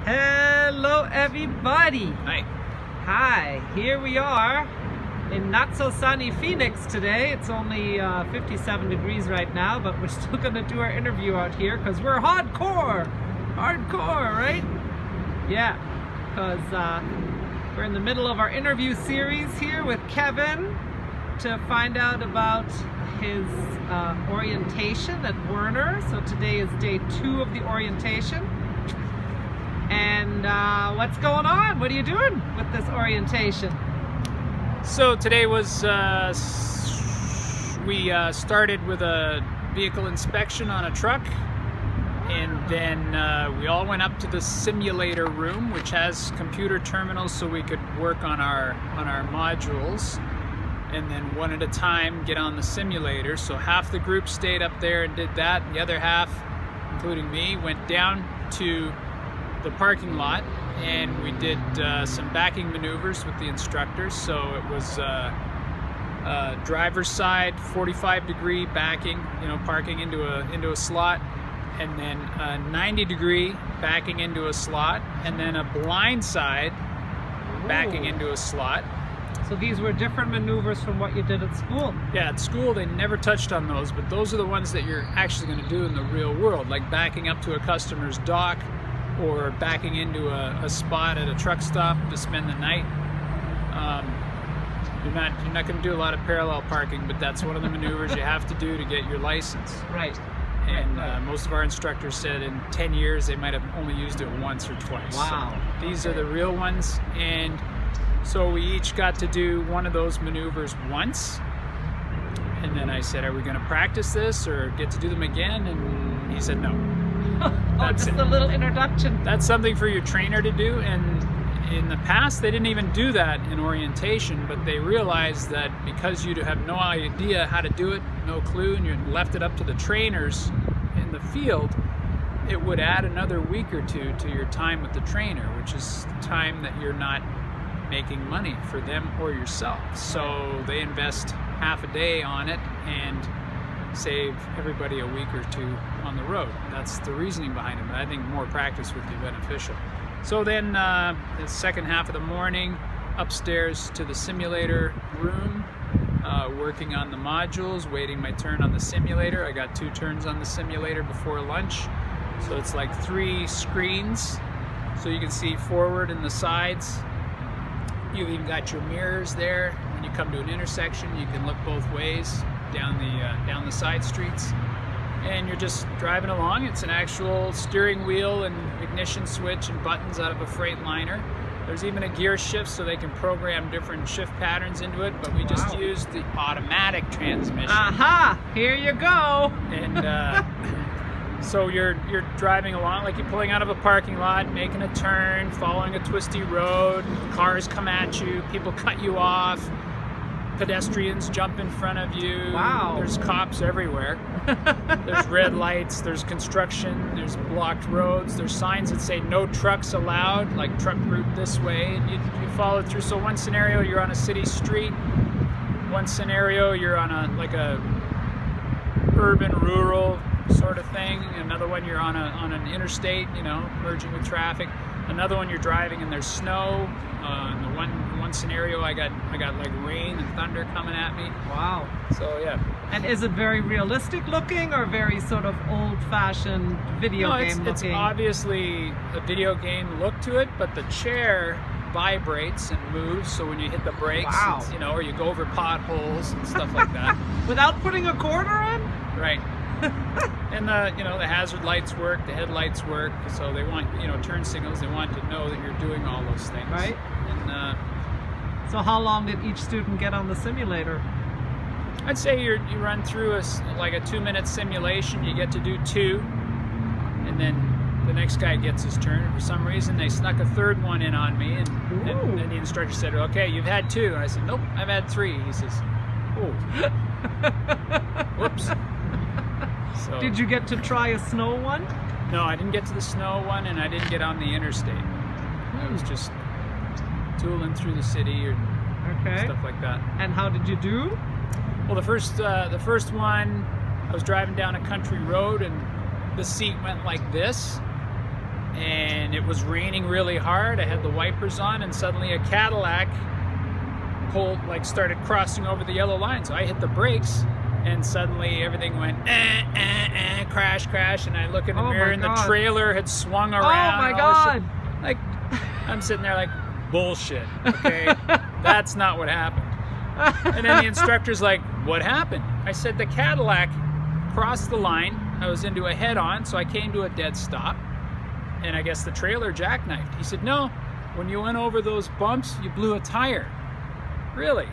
Hello everybody! Hi. Hi, here we are in not so sunny Phoenix today. It's only 57 degrees right now, but we're still gonna do our interview out here because we're hardcore! Hardcore, right? Yeah, because we're in the middle of our interview series here with Kevin to find out about his orientation at Werner. So today is day 2 of the orientation. And what's going on? What are you doing with this orientation? So today was, we started with a vehicle inspection on a truck, and then we all went up to the simulator room, which has computer terminals so we could work on our modules, and then one at a time get on the simulator. So half the group stayed up there and did that, and the other half, including me, went down to the parking lot, and we did some backing maneuvers with the instructors. So it was driver's side 45-degree backing, parking into a slot, and then a 90-degree backing into a slot, and then a blind side backing into a slot. So these were different maneuvers from what you did at school? Yeah, at school they never touched on those, but those are the ones that you're actually going to do in the real world, like backing up to a customer's dock, or backing into a spot at a truck stop to spend the night. You're not going to do a lot of parallel parking, but that's one of the maneuvers you have to do to get your license. Right. And most of our instructors said in 10 years they might have only used it once or twice. Wow. So these are the real ones, and so we each got to do one of those maneuvers once. And then I said, are we going to practice this or get to do them again? And he said no. That's just a little introduction. That's something for your trainer to do, and in the past they didn't even do that in orientation, but they realized that because you have no idea how to do it, no clue, and you left it up to the trainers in the field, it would add another week or two to your time with the trainer, which is time that you're not making money for them or yourself. So they invest half a day on it and save everybody a week or two on the road. That's the reasoning behind it, but I think more practice would be beneficial. So then the second half of the morning, upstairs to the simulator room, working on the modules, waiting my turn on the simulator. I got 2 turns on the simulator before lunch, so it's like 3 screens, so you can see forward and the sides. You've even got your mirrors there. When you come to an intersection, you can look both ways down the side streets, and you're just driving along. It's an actual steering wheel and ignition switch and buttons out of a Freightliner. There's even a gear shift so they can program different shift patterns into it, but we just used the automatic transmission. Aha! Here you go! And so you're driving along like you're pulling out of a parking lot, making a turn, following a twisty road, cars come at you, people cut you off, pedestrians jump in front of you. Wow. There's cops everywhere. There's red lights, there's construction, there's blocked roads, there's signs that say no trucks allowed, like truck route this way, and you follow through. So one scenario you're on a city street, one scenario you're on a urban rural sort of thing, another one you're on an interstate, merging with traffic. Another one you're driving and there's snow. In the one scenario I got like rain and thunder coming at me. Wow. So yeah. And is it very realistic looking or very sort of old-fashioned video game looking? It's obviously a video game look to it, but the chair vibrates and moves, so when you hit the brakes, or you go over potholes and stuff like that. Without putting a quarter in? Right. And the hazard lights work, the headlights work, so they want, turn signals, they want to know that you're doing all those things. Right. And so how long did each student get on the simulator? I'd say you run through like a 2-minute simulation, you get to do 2, and then the next guy gets his turn. For some reason they snuck a 3rd one in on me, and the instructor said, okay, you've had 2. And I said, nope, I've had 3. He says, oh. Whoops. So, did you get to try a snow one? No, I didn't get to the snow one, and I didn't get on the interstate. I was just tooling through the city or stuff like that. And how did you do? Well, the first one, I was driving down a country road, and the seat went like this, and it was raining really hard. I had the wipers on, and suddenly a Cadillac started crossing over the yellow line. So I hit the brakes, and suddenly everything went crash, crash. And I look in the mirror, and the trailer had swung around. Oh my God! Like, I'm sitting there like, bullshit. Okay, that's not what happened. And then the instructor's like, what happened? I said the Cadillac crossed the line. I was into a head-on, so I came to a dead stop. And I guess the trailer jackknifed. He said, no, when you went over those bumps, you blew a tire. Really?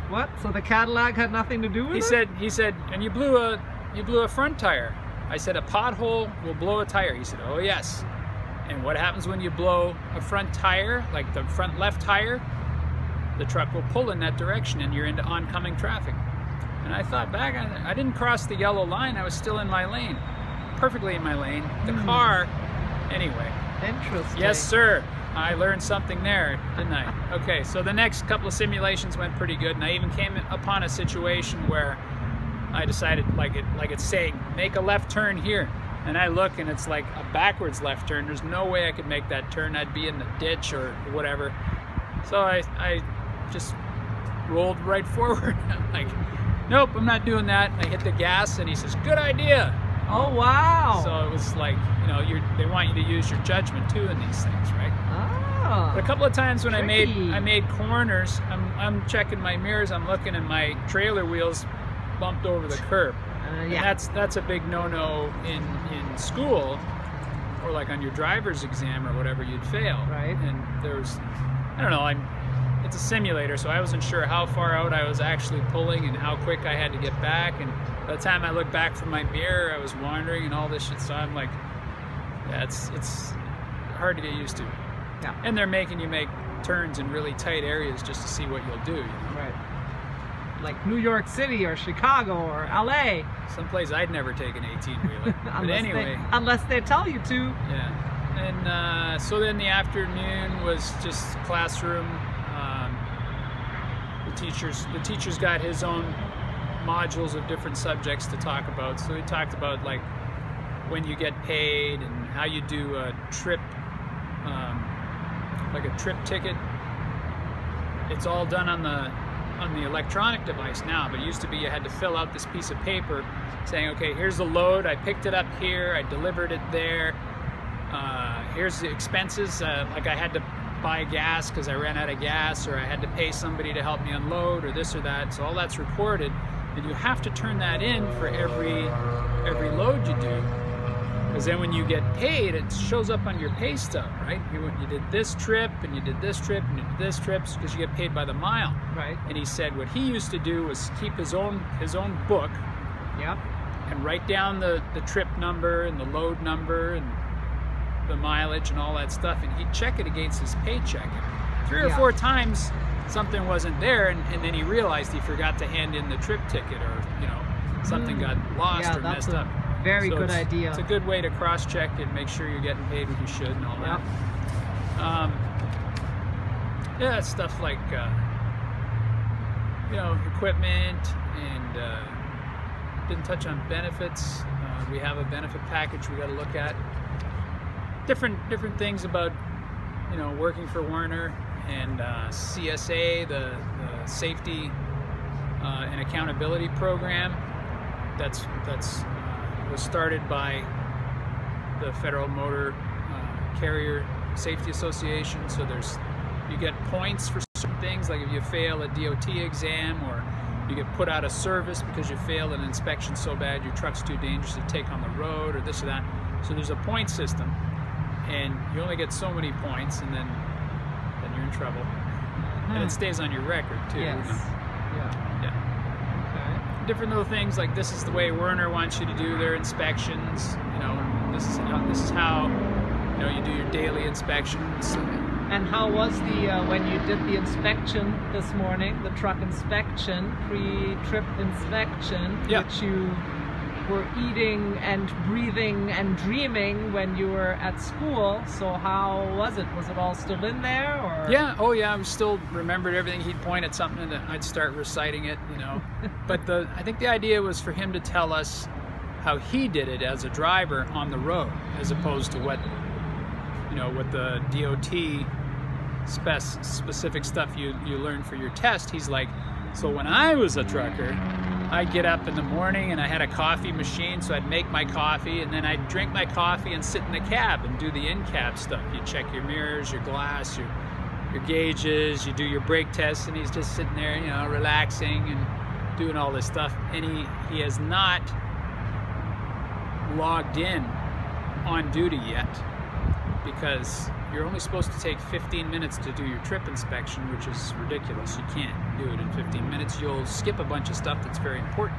What? So the Cadillac had nothing to do with it? He said, and you blew a front tire. I said, a pothole will blow a tire. He said, oh yes. And what happens when you blow a front tire, like the front left tire? The truck will pull in that direction, and you're into oncoming traffic. And I thought back, I didn't cross the yellow line. I was still in my lane, perfectly in my lane. The car, anyway. Interesting. Yes, sir. I learned something there, didn't I? Okay, so the next couple of simulations went pretty good, and I even came upon a situation where I decided, like it's saying, make a left turn here. And I look, and it's like a backwards left turn. There's no way I could make that turn. I'd be in the ditch or whatever. So I just rolled right forward. I'm like, nope, I'm not doing that. I hit the gas, and he says, good idea. Oh, wow. So it was like, you know, they want you to use your judgment too in these things, right? Oh. But a couple of times when Tricky. I made corners, I'm checking my mirrors, I'm looking, and my trailer wheels bumped over the curb. Yeah. And that's a big no-no in school, or like on your driver's exam or whatever, you'd fail. Right. And I don't know, it's a simulator, so I wasn't sure how far out I was actually pulling and how quick I had to get back. And by the time I looked back from my mirror, I was wandering and all this shit. So I'm like, yeah, it's hard to get used to. Yeah. And they're making you make turns in really tight areas just to see what you'll do. You know? Right. Like New York City or Chicago or LA. Someplace I'd never take an 18-wheeler. But anyway. Unless they tell you to. Yeah. And so then the afternoon was just classroom. The teachers got his own modules of different subjects to talk about. So he talked about like when you get paid and how you do a trip, like a trip ticket. It's all done on the electronic device now, but it used to be you had to fill out this piece of paper saying, okay, here's the load, I picked it up here, I delivered it there, here's the expenses, like I had to buy gas because I ran out of gas, or I had to pay somebody to help me unload, or this or that. So all that's recorded, and you have to turn that in for every load you do, because then when you get paid, it shows up on your pay stub, right? You did this trip, and you did this trip, and you did this trip, because you get paid by the mile. Right. And he said what he used to do was keep his own book. Yep. And write down the trip number and the load number and the mileage and all that stuff, and he'd check it against his paycheck. 3 or 4 times something wasn't there, and then he realized he forgot to hand in the trip ticket, or something got lost or messed up. Very good idea. It's a good way to cross-check and make sure you're getting paid what you should and all that. Yeah, stuff like equipment, and didn't touch on benefits. We have a benefit package we got to look at. Different things about working for Werner, and CSA, the Safety and Accountability Program. That's was started by the Federal Motor Carrier Safety Association. So you get points for certain things, like if you fail a DOT exam, or you get put out of service because you failed an inspection so bad your truck's too dangerous to take on the road, or this or that. So there's a point system, and you only get so many points, and then you're in trouble. And it stays on your record too. Yes. Yeah. Okay. Different little things like, this is the way Werner wants you to do their inspections. And this is how you do your daily inspections. And how was when you did the inspection this morning, the truck inspection, pre-trip inspection, which you were eating and breathing and dreaming when you were at school? So how was it? Was it all still in there, or? Yeah. Oh yeah. I still remembered everything. He'd point at something and I'd start reciting it. But I think the idea was for him to tell us how he did it as a driver on the road, as opposed to what you know, what the DOT specific stuff you learn for your test. He's like, so when I was a trucker, I'd get up in the morning and I had a coffee machine, so I'd make my coffee and then I'd drink my coffee and sit in the cab and do the in-cab stuff. You check your mirrors, your glass, your gauges, you do your brake tests, and he's just sitting there, you know, relaxing and doing all this stuff. And he has not logged in on duty yet, because you're only supposed to take 15 minutes to do your trip inspection, which is ridiculous. You can't do it in 15 minutes. You'll skip a bunch of stuff that's very important.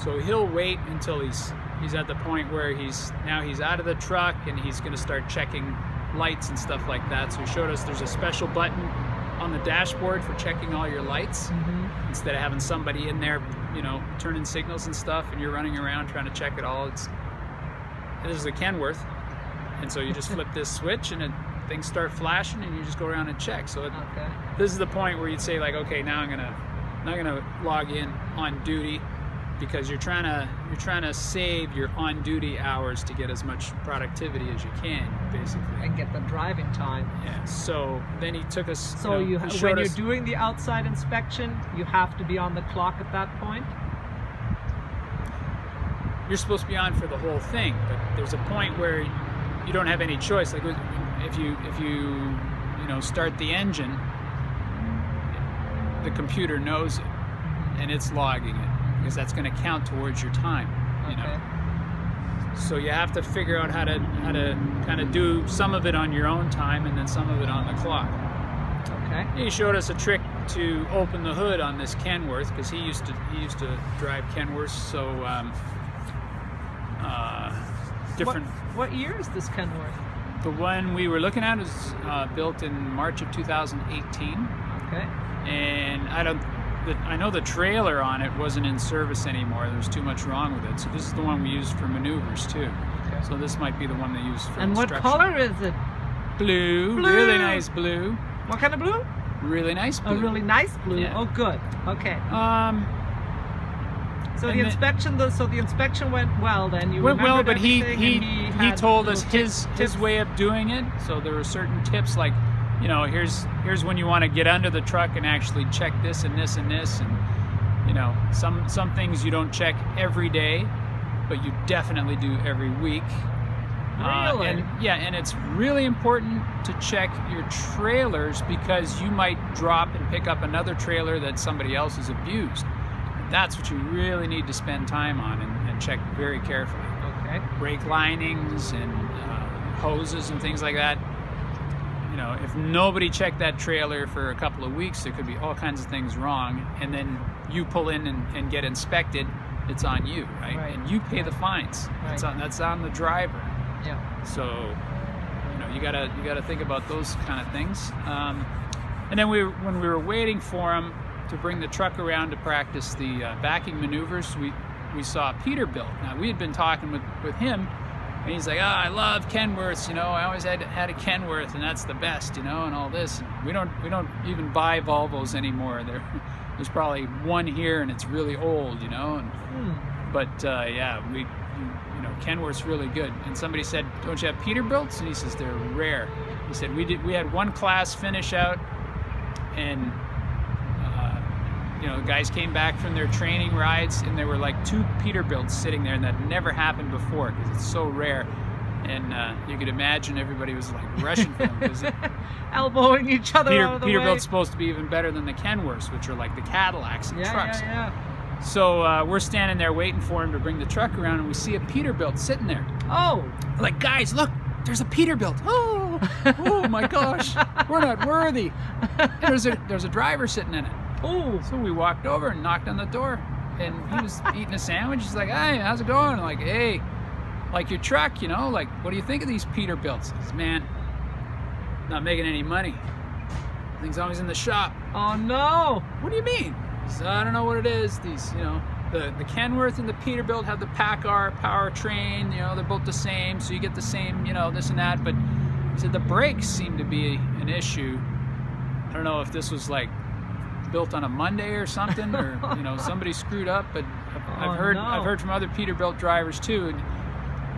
So he'll wait until he's at the point where he's out of the truck and he's going to start checking lights and stuff like that. So he showed us there's a special button on the dashboard for checking all your lights, instead of having somebody in there, you know, turning signals and stuff, and you're running around trying to check it all. This is a Kenworth. And so you just flip this switch and things start flashing and you just go around and check. So this is the point where you'd say, like, okay, now I'm gonna log in on duty, because you're trying to save your on duty hours to get as much productivity as you can, basically, and get the driving time. Yeah. So then he took us. So when you're doing the outside inspection, you have to be on the clock at that point. You're supposed to be on for the whole thing, but there's a point where you don't have any choice. Like if you start the engine, the computer knows it and it's logging it, because that's going to count towards your time. You know. So you have to figure out how to kind of do some of it on your own time and then some of it on the clock. Okay. He showed us a trick to open the hood on this Kenworth, because he used to drive Kenworths. So different. What year is this Kenworth? The one we were looking at was built in March of 2018. Okay. And I know the trailer on it wasn't in service anymore. There's too much wrong with it. So this is the one we used for maneuvers too. Okay. So this might be the one they used for instruction. And what color is it? Blue. Really nice blue. What kind of blue? Really nice blue. A really nice blue. Yeah. Oh, good. Okay. So the inspection went well then. You went well, but he told us his way of doing it. So there were certain tips, like, you know, here's when you want to get under the truck and actually check this and this and this, and you know, some things you don't check every day, but you definitely do every week. Really? And it's really important to check your trailers, because you might drop and pick up another trailer that somebody else has abused. That's what you really need to spend time on and check very carefully. Okay. Brake linings and hoses and things like that. You know, if nobody checked that trailer for a couple of weeks, there could be all kinds of things wrong, and then you pull in and get inspected, it's on you, right? And you pay the fines. Right. That's on the driver. Yeah. So, you know, you gotta think about those kind of things. And then when we were waiting for him to bring the truck around to practice the backing maneuvers, we saw a Peterbilt. Now, we had been talking with him, and he's like, oh, I love Kenworths, you know, I always had a Kenworth, and that's the best, you know, and all this. And we don't even buy Volvos anymore. There's probably one here, and it's really old, you know. But yeah, you know, Kenworth's really good. And somebody said, don't you have Peterbilts? And he says they're rare. He said we had one class finish out, and you know, the guys came back from their training rides, and there were like 2 Peterbilts sitting there, and that never happened before, because it's so rare. And you could imagine everybody was like rushing for them, elbowing each other out of the way. Peterbilt's supposed to be even better than the Kenworths, which are like the Cadillacs and trucks. So we're standing there waiting for him to bring the truck around, and we see a Peterbilt sitting there. Oh! We're like, guys, look, there's a Peterbilt. Oh my gosh, we're not worthy. And there's a driver sitting in it. Oh! So we walked over and knocked on the door, and he was eating a sandwich. He's like, hey, how's it going? I'm like, hey, like your truck, you know, like, what do you think of these Peterbilts? He says, man, not making any money. Thing's always in the shop. Oh no! What do you mean? He says, I don't know what it is. These, you know, the Kenworth and the Peterbilt have the PACCAR powertrain, you know, they're both the same, so you get the same, you know, this and that, but he said the brakes seem to be an issue. I don't know if this was like built on a Monday or something, or you know, somebody screwed up, but I've heard from other Peterbilt drivers too, and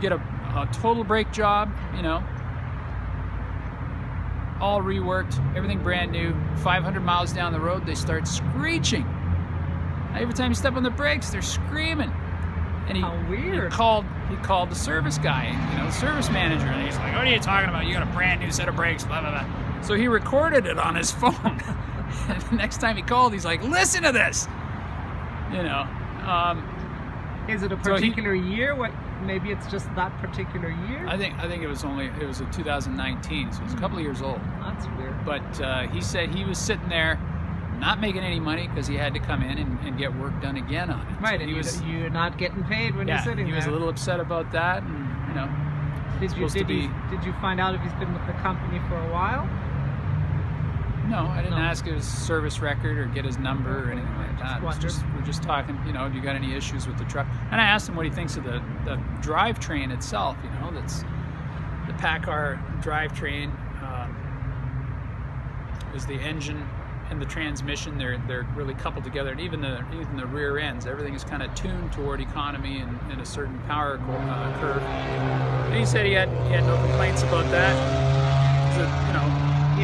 get a total brake job, you know, all reworked, everything brand new. 500 miles down the road, they start screeching. Every time you step on the brakes, they're screaming. And How weird. He called the service guy, you know, the service manager, and he's like, "What are you talking about? You got a brand new set of brakes, blah, blah, blah." So he recorded it on his phone. And the next time he called, he's like, "Listen to this." You know. Is it a particular year? What? Maybe it's just that particular year? I think it was a 2019, so it was a couple of years old. That's weird. But he said he was sitting there not making any money because he had to come in and get work done again on it. Right, so and you're not getting paid when you're sitting there. He was a little upset about that, and you know. Did you find out if he's been with the company for a while? No, I didn't ask his service record or get his number or anything like that. We're just talking, you know, do you got any issues with the truck? And I asked him what he thinks of the drivetrain itself, you know, that's the PACCAR drivetrain. Is the engine and the transmission, they're really coupled together, and even the rear ends, everything is kind of tuned toward economy and a certain power curve. And he said he had no complaints about that. So, you know,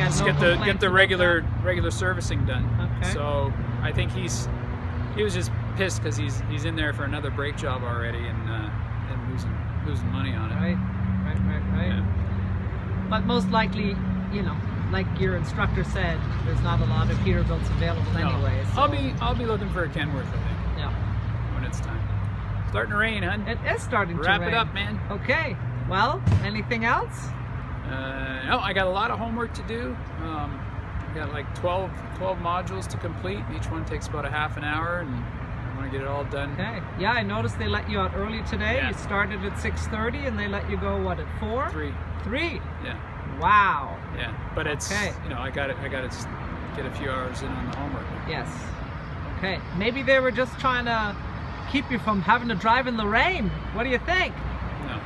just get the regular servicing done. Okay. So I think he was just pissed because he's in there for another brake job already and losing money on it. Right. Yeah. But most likely, you know, like your instructor said, there's not a lot of Peterbilts available anyway. So. I'll be looking for a Kenworth, I think. Yeah. When it's time. Starting to rain, hun. It is starting to rain. Wrap it up, man. Okay. Well, anything else? No, I got a lot of homework to do. I got like 12 modules to complete. Each one takes about a half an hour, and I want to get it all done. Okay. Yeah, I noticed they let you out early today. Yeah. You started at 6:30, and they let you go what, at 4? 3. 3. Yeah. Wow. Yeah, but it's you know, I got to get a few hours in on the homework. Yes. Okay. Maybe they were just trying to keep you from having to drive in the rain. What do you think? No.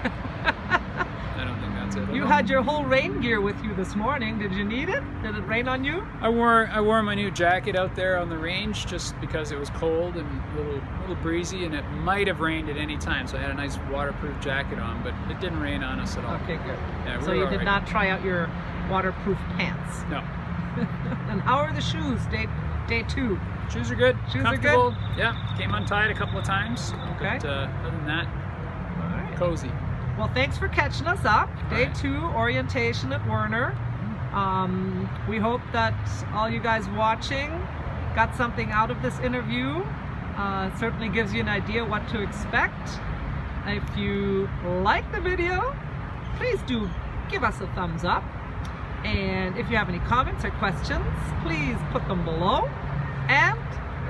I don't think that's it. You had your whole rain gear with you this morning. Did you need it? Did it rain on you? I wore my new jacket out there on the range just because it was cold and a little breezy, and it might have rained at any time. So I had a nice waterproof jacket on, but it didn't rain on us at all. Okay, good. Yeah, so you did not try out your waterproof pants? No. And how are the shoes? Day 2. Shoes are good. Shoes are good? Yeah. Came untied a couple of times. Okay. But other than that, all right. Cozy. Well, thanks for catching us up. Day 2 orientation at Werner. We hope that all you guys watching got something out of this interview. It certainly gives you an idea what to expect. If you like the video, please do give us a thumbs up. And if you have any comments or questions, please put them below. And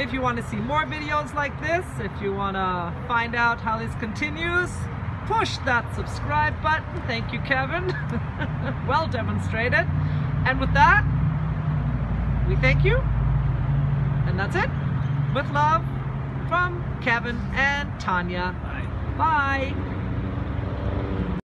if you want to see more videos like this, if you want to find out how this continues, push that subscribe button. Thank you, Kevin. Well demonstrated. And with that, we thank you. And that's it. With love from Kevin and Tanya. Bye. Bye.